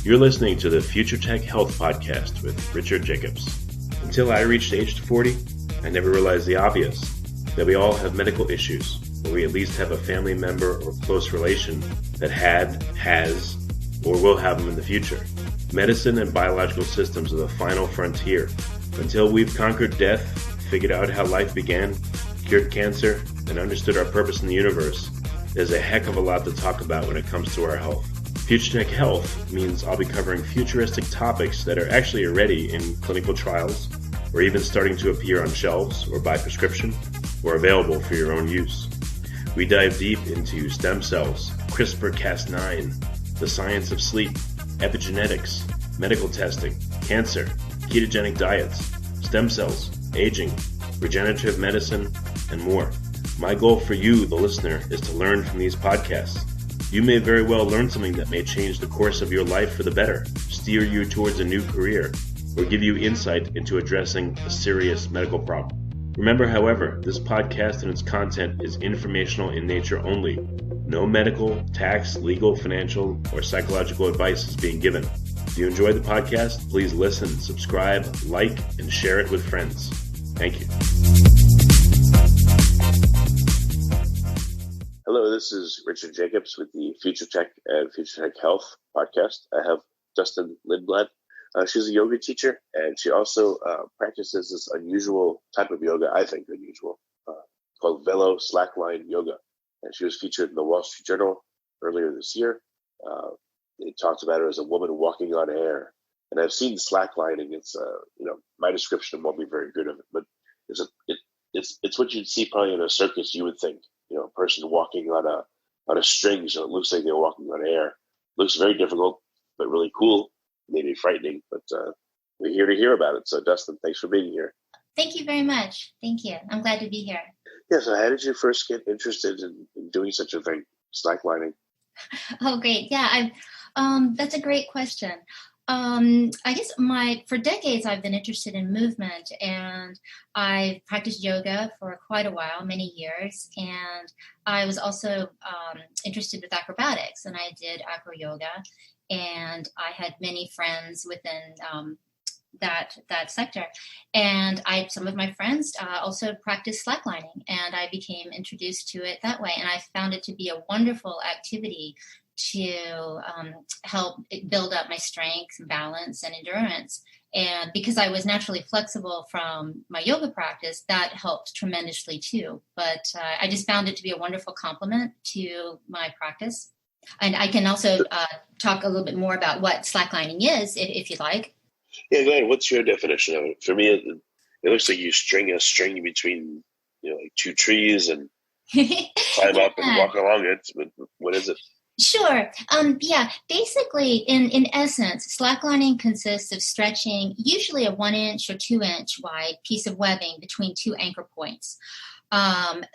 You're listening to the Future Tech Health Podcast with Richard Jacobs. Until I reached age 40, I never realized the obvious, that we all have medical issues, or we at least have a family member or close relation that has, or will have them in the future. Medicine and biological systems are the final frontier. Until we've conquered death, figured out how life began, cured cancer, and understood our purpose in the universe, there's a heck of a lot to talk about when it comes to our health. Future Tech Health means I'll be covering futuristic topics that are actually already in clinical trials, or even starting to appear on shelves or by prescription, or available for your own use. We dive deep into stem cells, CRISPR-Cas9, the science of sleep, epigenetics, medical testing, cancer, ketogenic diets, stem cells, aging, regenerative medicine, and more. My goal for you, the listener, is to learn from these podcasts. You may very well learn something that may change the course of your life for the better, steer you towards a new career, or give you insight into addressing a serious medical problem. Remember, however, this podcast and its content is informational in nature only. No medical, tax, legal, financial, or psychological advice is being given. If you enjoyed the podcast, please listen, subscribe, like, and share it with friends. Thank you. Hello, this is Richard Jacobs with the Future Tech and Future Tech Health podcast. I have Dustin Lindblad. She's a yoga teacher, and she also practices this unusual type of yoga, I think unusual, called Velo Slackline Yoga. And she was featured in the Wall Street Journal earlier this year. They talked about her as a woman walking on air. And I've seen slacklining. It's, my description won't be very good of it, but it's what you'd see probably in a circus, you would think. A person walking on a string, so it looks like they're walking on air. Looks very difficult, but really cool, maybe frightening, but we're here to hear about it. So Dustin, thanks for being here. Thank you very much. Thank you. I'm glad to be here. Yeah, so how did you first get interested in doing such a thing, slacklining? Oh, great. Yeah, that's a great question. I guess for decades I've been interested in movement, and I've practiced yoga for quite a while, many years, and I was also interested with acrobatics, and I did acro yoga, and I had many friends within that sector, and some of my friends also practiced slacklining, and I became introduced to it that way, and I found it to be a wonderful activity to help build up my strength, balance, and endurance. And because I was naturally flexible from my yoga practice, that helped tremendously too. But I just found it to be a wonderful complement to my practice. And I can also talk a little bit more about what slacklining is, if you'd like. Yeah, go ahead. What's your definition of it? For me, it looks like you string a string between, like two trees and climb up and walk along it. But what is it? Sure. Basically, in essence, slacklining consists of stretching usually a 1 inch or 2 inch wide piece of webbing between two anchor points.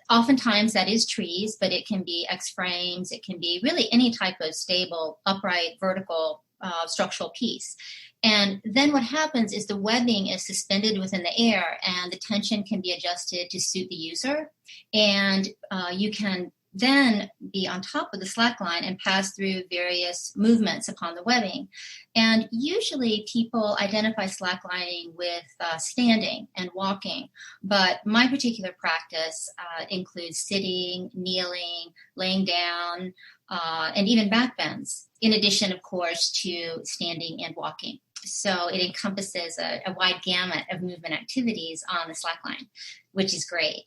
Oftentimes that is trees, but it can be X-frames. It can be really any type of stable, upright, vertical structural piece. And then what happens is the webbing is suspended within the air, and the tension can be adjusted to suit the user. And you can then be on top of the slack line and pass through various movements upon the webbing. And usually people identify slacklining with standing and walking, but my particular practice includes sitting, kneeling, laying down, and even back bends, in addition, of course, to standing and walking. So it encompasses a wide gamut of movement activities on the slackline, which is great.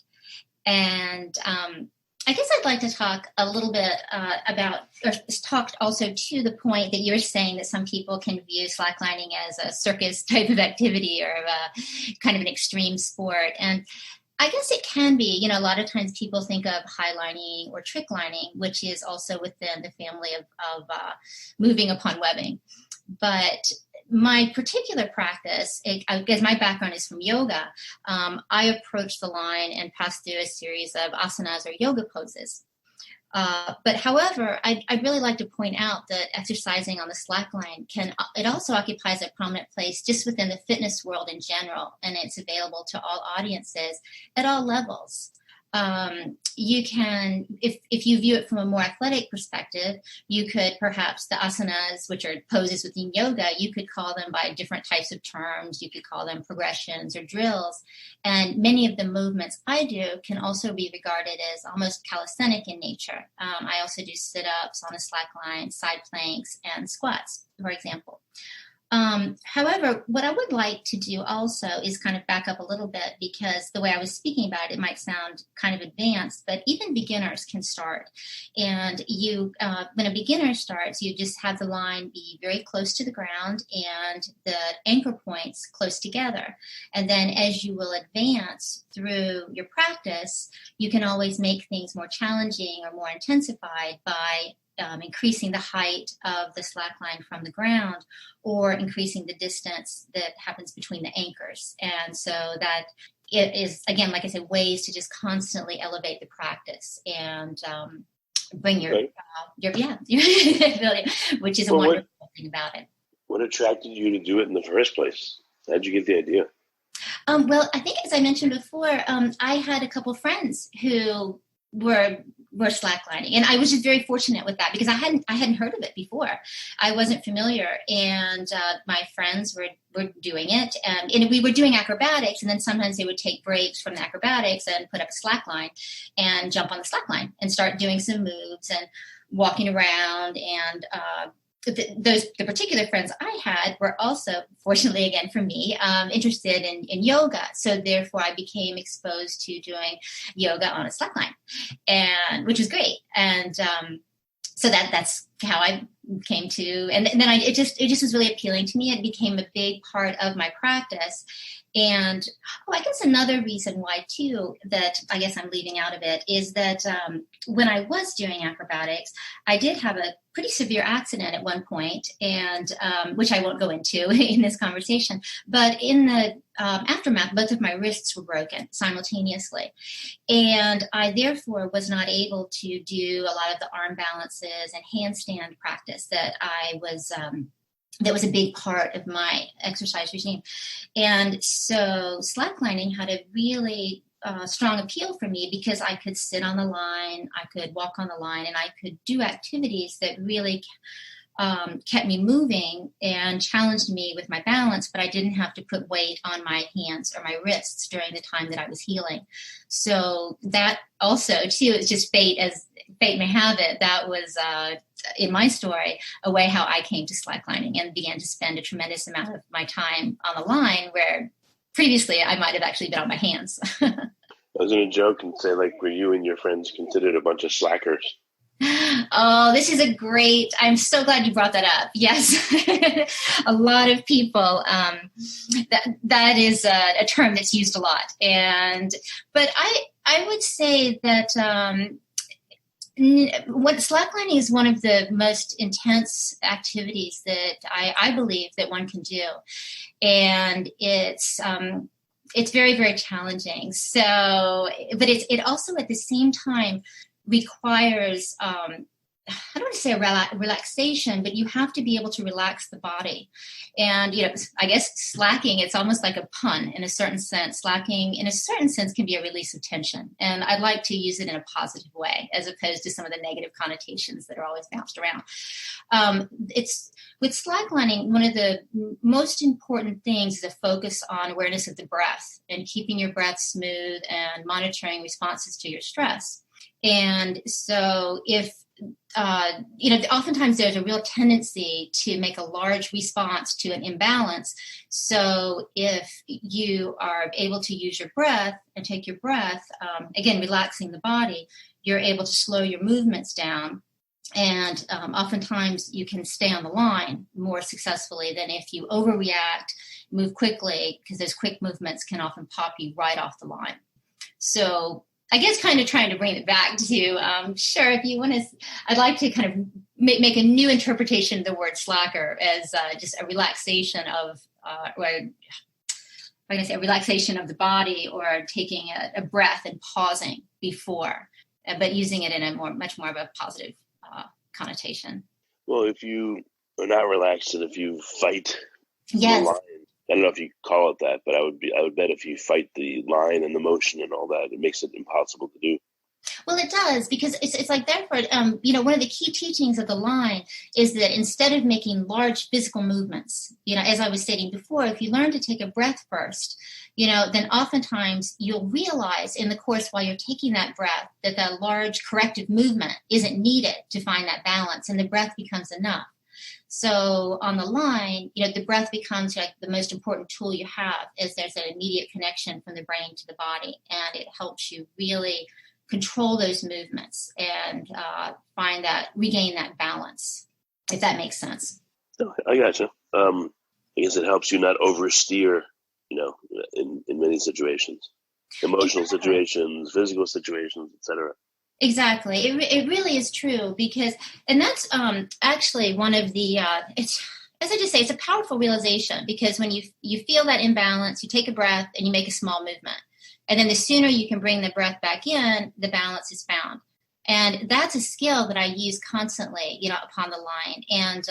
And I guess I'd like to talk a little bit talk also to the point that you're saying that some people can view slacklining as a circus type of activity or a kind of an extreme sport. And I guess it can be, a lot of times people think of highlining or trick lining, which is also within the family of moving upon webbing. But my particular practice, because my background is from yoga, I approach the line and pass through a series of asanas or yoga poses. But however, I'd really like to point out that exercising on the slackline it also occupies a prominent place just within the fitness world in general, and it's available to all audiences at all levels. You can, if you view it from a more athletic perspective, you could perhaps the asanas, which are poses within yoga, you could call them by different types of terms. You could call them progressions or drills. And many of the movements I do can also be regarded as almost calisthenic in nature. I also do sit-ups on a slack line, side planks, and squats, for example. However, what I would like to do also is kind of back up a little bit, because the way I was speaking about it might sound kind of advanced, but even beginners can start. And when a beginner starts, you just have the line be very close to the ground and the anchor points close together. And then as you will advance through your practice, you can always make things more challenging or more intensified by increasing the height of the slack line from the ground, or increasing the distance that happens between the anchors. And so that it is, again, like I said, ways to just constantly elevate the practice and bring your ability, which is a wonderful thing about it. What attracted you to do it in the first place? How'd you get the idea? Well, I think, as I mentioned before, I had a couple friends who were slacklining, and I was just very fortunate with that, because I hadn't heard of it before. I wasn't familiar, and my friends were doing it, and we were doing acrobatics, and then sometimes they would take breaks from the acrobatics and put up a slack line and jump on the slack line and start doing some moves and walking around. And the particular friends I had were also, fortunately again for me, interested in yoga. So therefore I became exposed to doing yoga on a slackline, and which was great. And so that's how I came to, and then it just was really appealing to me. It became a big part of my practice. And I guess another reason why too, that I guess I'm leaving out of it, is that when I was doing acrobatics, I did have a pretty severe accident at one point, and which I won't go into in this conversation. But in the aftermath, both of my wrists were broken simultaneously. And I therefore was not able to do a lot of the arm balances and handstand practice that was a big part of my exercise regime. And so slacklining had a really strong appeal for me, because I could sit on the line, I could walk on the line, and I could do activities that really kept me moving and challenged me with my balance, but I didn't have to put weight on my hands or my wrists during the time that I was healing. So that also, too, is just fate, as fate may have it. That was, in my story, a way how I came to slacklining and began to spend a tremendous amount of my time on the line, where previously I might have actually been on my hands. I was going to joke and say, were you and your friends considered a bunch of slackers? Oh, this is I'm so glad you brought that up. Yes. A lot of people, that is a term that's used a lot. But I would say that, what slacklining is one of the most intense activities that I believe that one can do. And it's very, very challenging. So, but it also at the same time requires, I don't want to say a relaxation, but you have to be able to relax the body. And, I guess slacking, it's almost like a pun in a certain sense. Slacking, in a certain sense, can be a release of tension. And I'd like to use it in a positive way, as opposed to some of the negative connotations that are always bounced around. With slacklining, one of the most important things is a focus on awareness of the breath and keeping your breath smooth and monitoring responses to your stress. And so oftentimes there's a real tendency to make a large response to an imbalance. So if you are able to use your breath and take your breath, again, relaxing the body, you're able to slow your movements down. And oftentimes you can stay on the line more successfully than if you overreact, move quickly, because those quick movements can often pop you right off the line. So I guess kind of trying to bring it back to, sure, if you want to, I'd like to kind of make a new interpretation of the word slacker as just a relaxation of, a relaxation of the body, or taking a breath and pausing before, but using it in a much more of a positive connotation. Well, if you are not relaxed and if you fight yes. the line, I don't know if you call it that, but I would bet if you fight the line and the motion and all that, it makes it impossible to do. Well, it does, because it's like, therefore, one of the key teachings of the line is that instead of making large physical movements, as I was stating before, if you learn to take a breath first, then oftentimes you'll realize in the course while you're taking that breath that that large corrective movement isn't needed to find that balance, and the breath becomes enough. So on the line, the breath becomes like the most important tool you have, as there's an immediate connection from the brain to the body, and it helps you really control those movements and regain that balance, if that makes sense. I gotcha. I guess it helps you not oversteer, in many situations, emotional situations, physical situations, etc. Exactly. It really is true, and that's actually one of the, as I just say, it's a powerful realization, because when you feel that imbalance, you take a breath and you make a small movement. And then the sooner you can bring the breath back in, the balance is found. And that's a skill that I use constantly, upon the line. And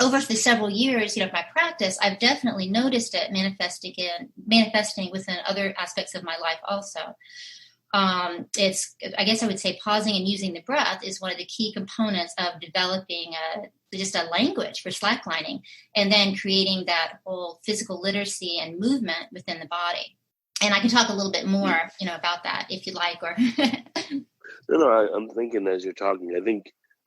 over the several years, of my practice, I've definitely noticed it manifesting within other aspects of my life also. I guess I would say pausing and using the breath is one of the key components of developing just a language for slacklining, and then creating that whole physical literacy and movement within the body. And I can talk a little bit more, about that if you'd like. Or No, I'm thinking as you're talking.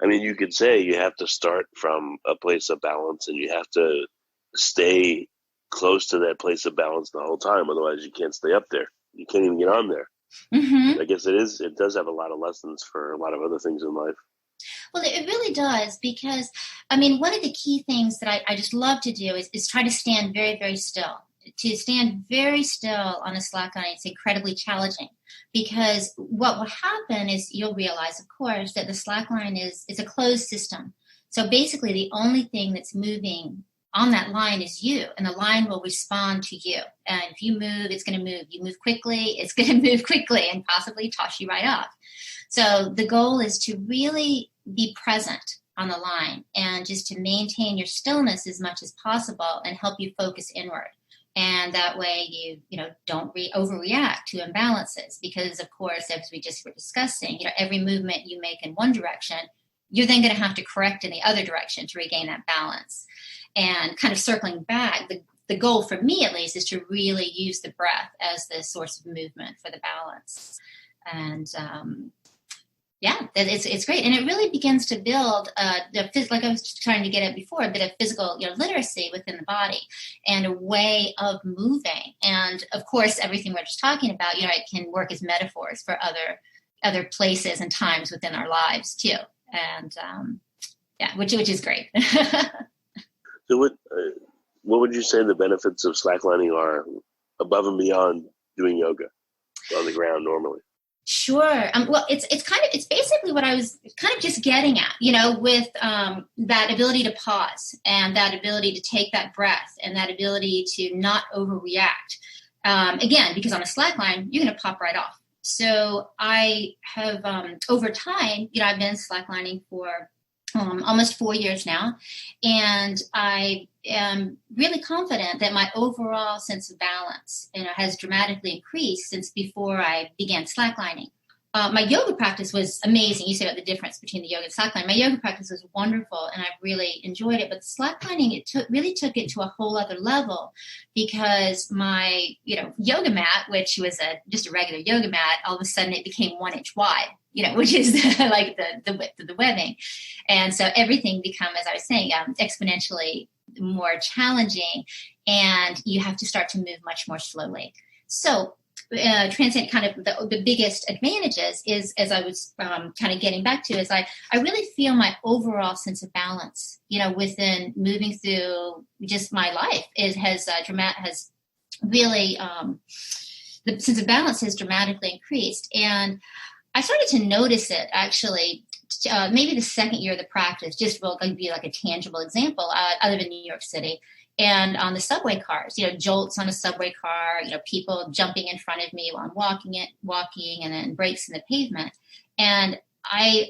You could say you have to start from a place of balance, and you have to stay close to that place of balance the whole time. Otherwise, you can't stay up there. You can't even get on there. Mm-hmm. I guess it does have a lot of lessons for a lot of other things in life. Well, it really does, because, one of the key things that I just love to do is try to stand very, very still. To stand very still on a slackline, it's incredibly challenging, because what will happen is you'll realize, of course, that the slackline is a closed system. So basically, the only thing that's moving on that line is you, and the line will respond to you. And if you move, it's going to move. You move quickly, it's going to move quickly and possibly toss you right off. So the goal is to really be present on the line, and just to maintain your stillness as much as possible and help you focus inward. And that way you don't overreact to imbalances, because, of course, as we just were discussing, every movement you make in one direction, you're then going to have to correct in the other direction to regain that balance. And kind of circling back, the goal for me, at least, is to really use the breath as the source of movement for the balance. And it's great. And it really begins to build, like I was trying to get at before, a bit of physical literacy within the body, and a way of moving. And, of course, everything we're just talking about, it can work as metaphors for other places and times within our lives, too. And, which is great. So what would you say the benefits of slacklining are above and beyond doing yoga on the ground normally? Sure. Well, it's basically what I was kind of just getting at, with that ability to pause, and that ability to take that breath, and that ability to not overreact. Again, because on a slackline, you're going to pop right off. So I have, over time, I've been slacklining for almost 4 years now, and I am really confident that my overall sense of balance, has dramatically increased since before I began slacklining. My yoga practice was amazing. You said about the difference between the yoga and slacklining. My yoga practice was wonderful, and I really enjoyed it. But slacklining, really took it to a whole other level, because my yoga mat, which was just a regular yoga mat, all of a sudden it became 1 inch wide. Which is like the width of the webbing. And so everything become, as I was saying, exponentially more challenging, and you have to start to move much more slowly. So transient kind of the biggest advantages is, as I was kind of getting back to, is I really feel my overall sense of balance, within moving through just my life. It has really, the sense of balance has dramatically increased. And I started to notice it actually, maybe the second year of the practice, just will be like a tangible example. I live in New York City, and on the subway cars, jolts on a subway car, people jumping in front of me while I'm walking, and then breaks in the pavement. And I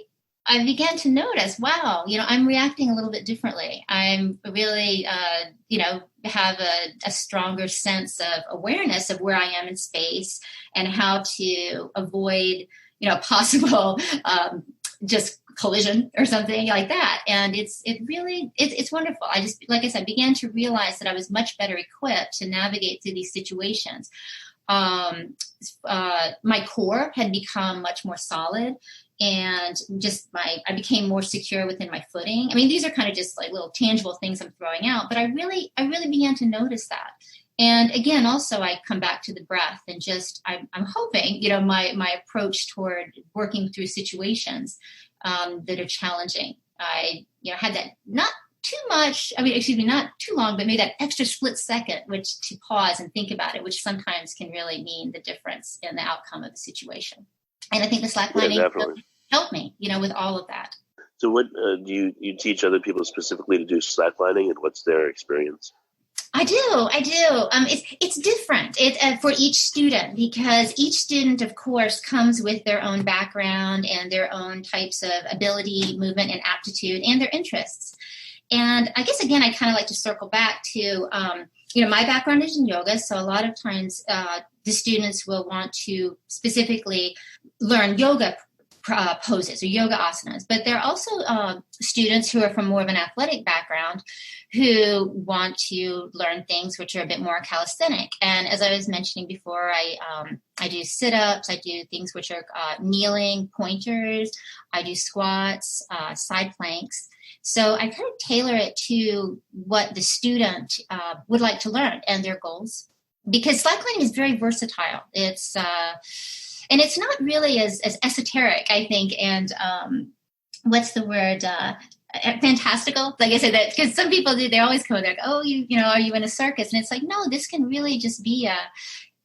I began to notice, wow, I'm reacting a little bit differently. I'm really, have a stronger sense of awareness of where I am in space and how to avoid, possible just collision or something like that. And it's wonderful. I just, like I said, began to realize that I was much better equipped to navigate through these situations. My core had become much more solid, and I became more secure within my footing. I mean, these are kind of just like little tangible things I'm throwing out, but I really began to notice that. And again, also I come back to the breath and just, I'm hoping, my approach toward working through situations that are challenging. I, had that not too long, but maybe that extra split second, which to pause and think about it, which sometimes can really mean the difference in the outcome of the situation. And I think the slacklining helped me, with all of that. So what do you teach other people specifically to do slacklining, and what's their experience? I do. It's different for each student, because each student, of course, comes with their own background and their own types of ability, movement, and aptitude, and their interests. And I guess, again, I kind of like to circle back to, my background is in yoga. So a lot of times the students will want to specifically learn yoga poses or yoga asanas. But there are also students who are from more of an athletic background who want to learn things which are a bit more calisthenic. And as I was mentioning before, I do sit-ups, I do things which are kneeling pointers, I do squats, side planks. So I kind of tailor it to what the student would like to learn and their goals, because slacklining is very versatile. And it's not really as esoteric, I think, and what's the word? Fantastical. Like I said, that because some people do, they always come like, oh, are you in a circus? And it's like, no, this can really just be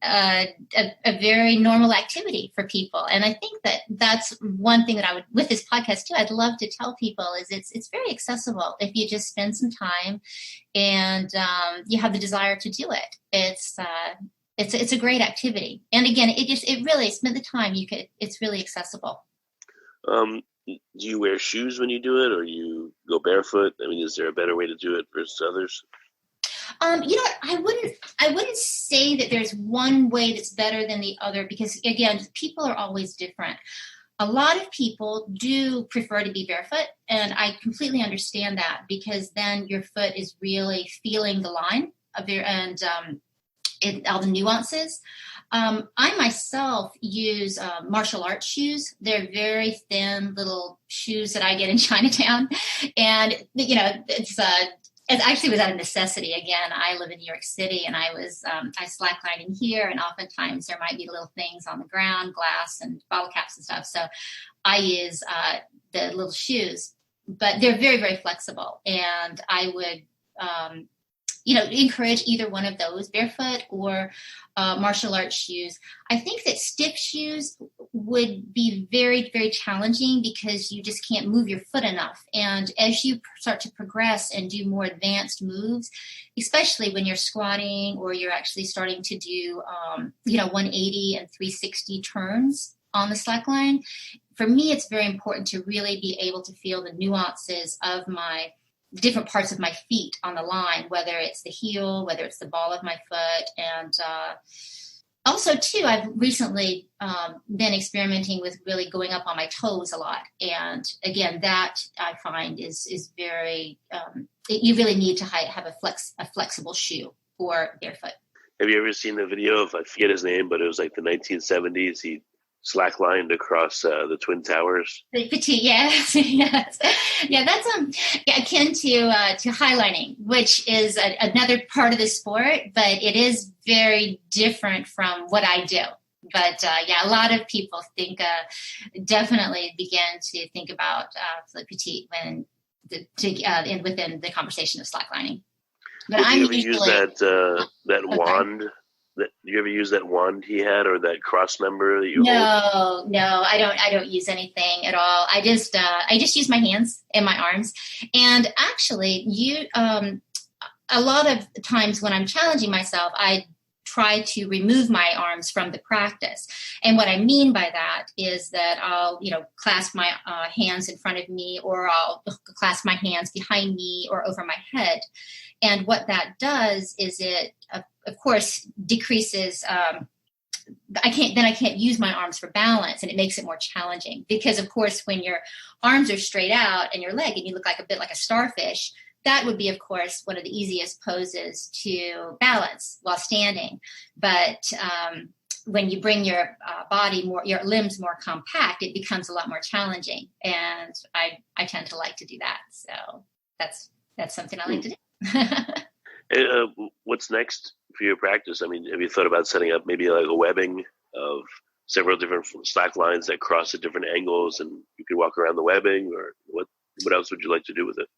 a very normal activity for people. And I think that's one thing that I would, with this podcast too, I'd love to tell people is it's very accessible if you just spend some time and you have the desire to do it. It's a great activity. And again, it really spend the time it's really accessible. Do you wear shoes when you do it, or you go barefoot? I mean, is there a better way to do it versus others? I wouldn't say that there's one way that's better than the other, because again, people are always different. A lot of people do prefer to be barefoot, and I completely understand that, because then your foot is really feeling the line of all the nuances. I myself use martial arts shoes. They're very thin little shoes that I get in Chinatown. And, it actually was out of necessity. Again, I live in New York City, and I slackline in here, and oftentimes there might be little things on the ground, glass and bottle caps and stuff. So I use the little shoes, but they're very, very flexible. And I would, encourage either one of those, barefoot or martial arts shoes. I think that stick shoes would be very, very challenging, because you just can't move your foot enough. And as you start to progress and do more advanced moves, especially when you're squatting or you're actually starting to do, 180 and 360 turns on the slackline, for me, it's very important to really be able to feel the nuances of my different parts of my feet on the line, whether it's the heel, whether it's the ball of my foot. And also, too, I've recently been experimenting with really going up on my toes a lot. And again, that I find is very, you really need to have a flexible shoe for barefoot. Have you ever seen the video of, I forget his name, but it was like the 1970s. He slacklined across the Twin Towers. The petite, yes. Yeah, that's akin to highlining, which is another part of the sport, but it is very different from what I do. But a lot of people definitely begin to think about the petite within the conversation of slacklining. But Did you ever use that wand? Do you ever use that wand he had, or that cross member that you hold? No, I don't use anything at all. I just use my hands and my arms. And actually, a lot of times when I'm challenging myself, I try to remove my arms from the practice. And what I mean by that is that I'll, clasp my hands in front of me, or I'll clasp my hands behind me or over my head. And what that does is it, of course, decreases. I can't use my arms for balance, and it makes it more challenging because, of course, when your arms are straight out and your leg and you look like a bit like a starfish, that would be, of course, one of the easiest poses to balance while standing. But when you bring your your limbs more compact, it becomes a lot more challenging. And I tend to like to do that. So that's something I like to do. What's next for your practice? I mean, have you thought about setting up maybe like a webbing of several different slack lines that cross at different angles, and you can walk around the webbing, or what else would you like to do with it?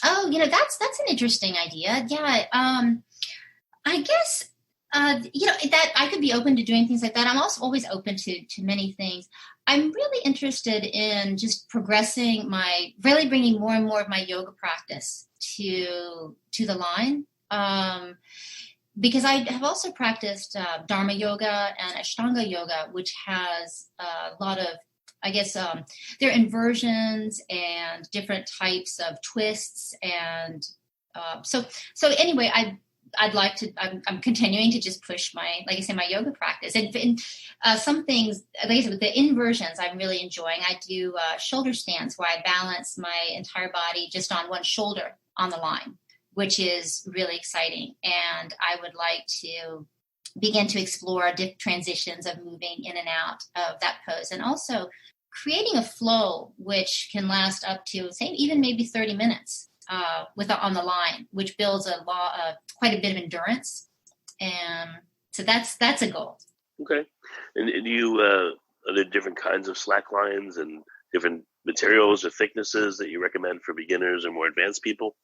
Oh, that's an interesting idea. Yeah. I guess, that I could be open to doing things like that. I'm also always open to many things. I'm really interested in just really bringing more and more of my yoga practice to the line. Because I have also practiced Dharma yoga and Ashtanga yoga, which has a lot of, I guess, there are inversions and different types of twists. And so anyway, I'm continuing to just push my yoga practice. And some things, like I said, with the inversions, I'm really enjoying. I do shoulder stands where I balance my entire body just on one shoulder on the line, which is really exciting. And I would like to begin to explore different transitions of moving in and out of that pose, and also creating a flow which can last up to, say, even maybe 30 minutes on the line, which builds quite a bit of endurance. And so that's a goal. Okay. And are there different kinds of slack lines and different materials or thicknesses that you recommend for beginners or more advanced people?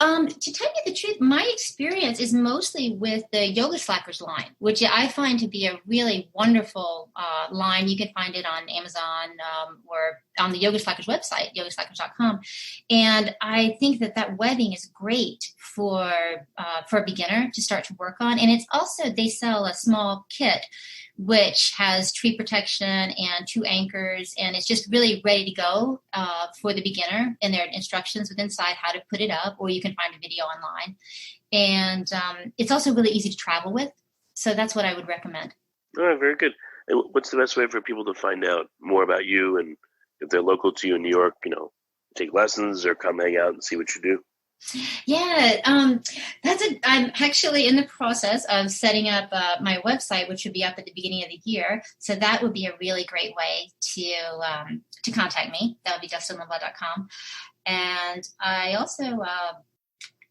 To tell you the truth, my experience is mostly with the Yoga Slackers line, which I find to be a really wonderful line. You can find it on Amazon or on the Yoga Slackers website, yogaslackers.com. And I think that webbing is great for a beginner to start to work on. And it's also, they sell a small kit which has tree protection and 2 anchors, and it's just really ready to go for the beginner, and there are instructions with inside how to put it up, or you can find a video online. And it's also really easy to travel with, so that's what I would recommend. All right, very good. And what's the best way for people to find out more about you, and if they're local to you in New York, take lessons or come hang out and see what you do? Yeah, I'm actually in the process of setting up my website, which would be up at the beginning of the year. So that would be a really great way to contact me. That would be DustinLindblad.com. And I also,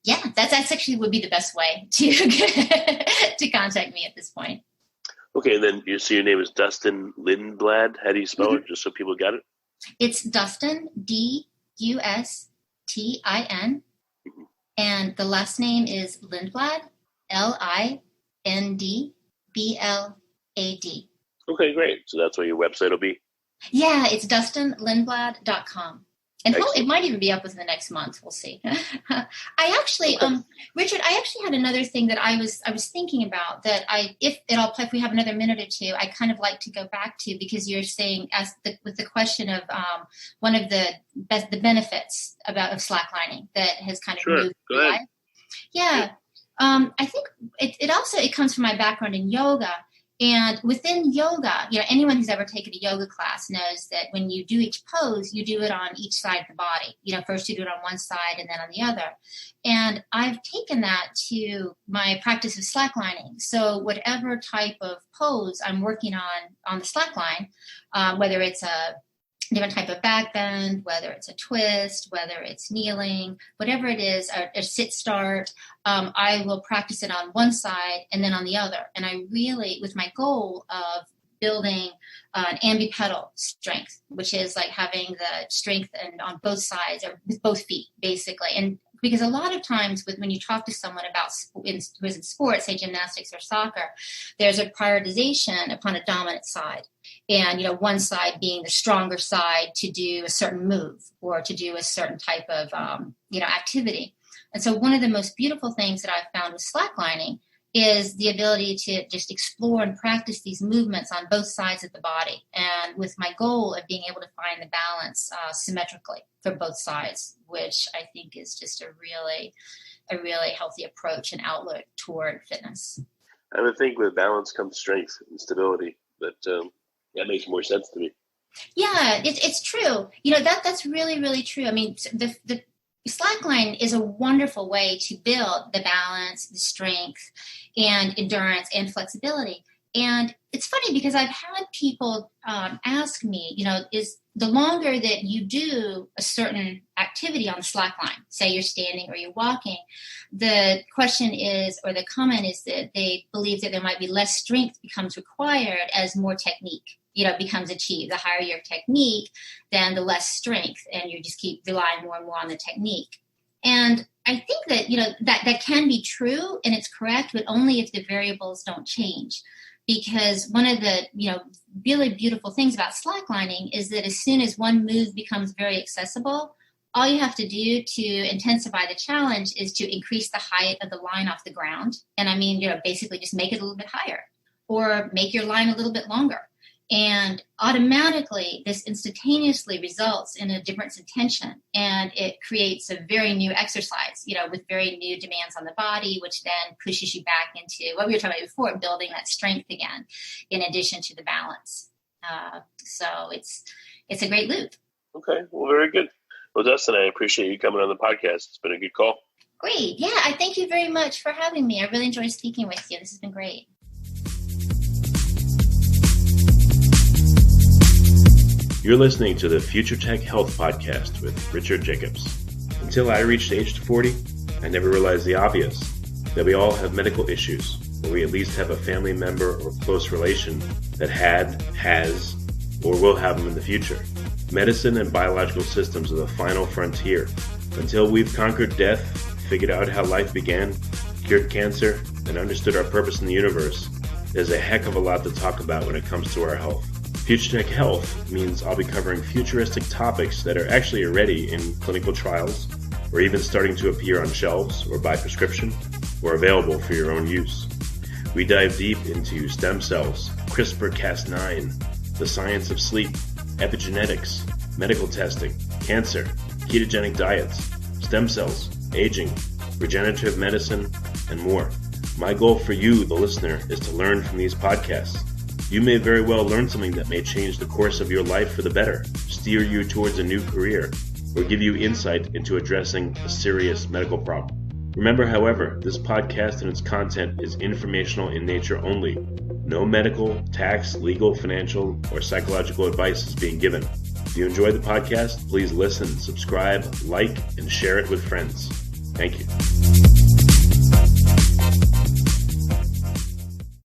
that's actually would be the best way to contact me at this point. Okay, and then your name is Dustin Lindblad. How do you spell it, just so people got it? It's Dustin, Dustin. And the last name is Lindblad, Lindblad. Okay, great. So that's what your website will be? Yeah, it's DustinLindblad.com. And it might even be up within the next month. We'll see. Richard, I actually had another thing that I was thinking about that if we have another minute or two, I kind of like to go back to, because you're saying with the question of one of the benefits of slacklining that has kind of moved through life. Yeah. I think it comes from my background in yoga. And within yoga, anyone who's ever taken a yoga class knows that when you do each pose, you do it on each side of the body. First you do it on one side and then on the other. And I've taken that to my practice of slacklining. So whatever type of pose I'm working on the slackline, whether it's a different type of back bend, whether it's a twist, whether it's kneeling, whatever it is, a sit start, I will practice it on one side and then on the other. And I really, with my goal of building an ambipedal strength, which is like having the strength on both sides or with both feet, basically. And because a lot of times when you talk to someone who is in sports, say gymnastics or soccer, there's a prioritization upon a dominant side. And, one side being the stronger side to do a certain move or to do a certain type of, activity. And so one of the most beautiful things that I've found with slacklining is the ability to just explore and practice these movements on both sides of the body, and with my goal of being able to find the balance symmetrically for both sides, which I think is just a really healthy approach and outlook toward fitness. I would think with balance comes strength and stability, but that makes more sense to me. Yeah, it's true. That's really, really true. I mean, the slackline is a wonderful way to build the balance, the strength, and endurance and flexibility. And it's funny because I've had people ask me, is the longer that you do a certain activity on the slackline, say you're standing or you're walking, the question is, or the comment is that they believe that there might be less strength becomes required as more technique becomes achieved. The higher your technique, then the less strength, and you just keep relying more and more on the technique. And I think that, that can be true and it's correct, but only if the variables don't change. Because one of the, really beautiful things about slacklining is that as soon as one move becomes very accessible, all you have to do to intensify the challenge is to increase the height of the line off the ground. And I mean, basically just make it a little bit higher or make your line a little bit longer. And automatically, this instantaneously results in a difference in tension, and it creates a very new exercise, with very new demands on the body, which then pushes you back into what we were talking about before, building that strength again, in addition to the balance. So it's a great loop. Okay, well, very good. Well, Dustin, I appreciate you coming on the podcast. It's been a good call. Great. Yeah, I thank you very much for having me. I really enjoyed speaking with you. This has been great. You're listening to the Future Tech Health Podcast with Richard Jacobs. Until I reached age 40, I never realized the obvious, that we all have medical issues, or we at least have a family member or close relation that has, or will have them in the future. Medicine and biological systems are the final frontier. Until we've conquered death, figured out how life began, cured cancer, and understood our purpose in the universe, there's a heck of a lot to talk about when it comes to our health. Future Tech Health means I'll be covering futuristic topics that are actually already in clinical trials, or even starting to appear on shelves or by prescription, or available for your own use. We dive deep into stem cells, CRISPR-Cas9, the science of sleep, epigenetics, medical testing, cancer, ketogenic diets, stem cells, aging, regenerative medicine, and more. My goal for you, the listener, is to learn from these podcasts. You may very well learn something that may change the course of your life for the better, steer you towards a new career, or give you insight into addressing a serious medical problem. Remember, however, this podcast and its content is informational in nature only. No medical, tax, legal, financial, or psychological advice is being given. If you enjoy the podcast, please listen, subscribe, like, and share it with friends. Thank you.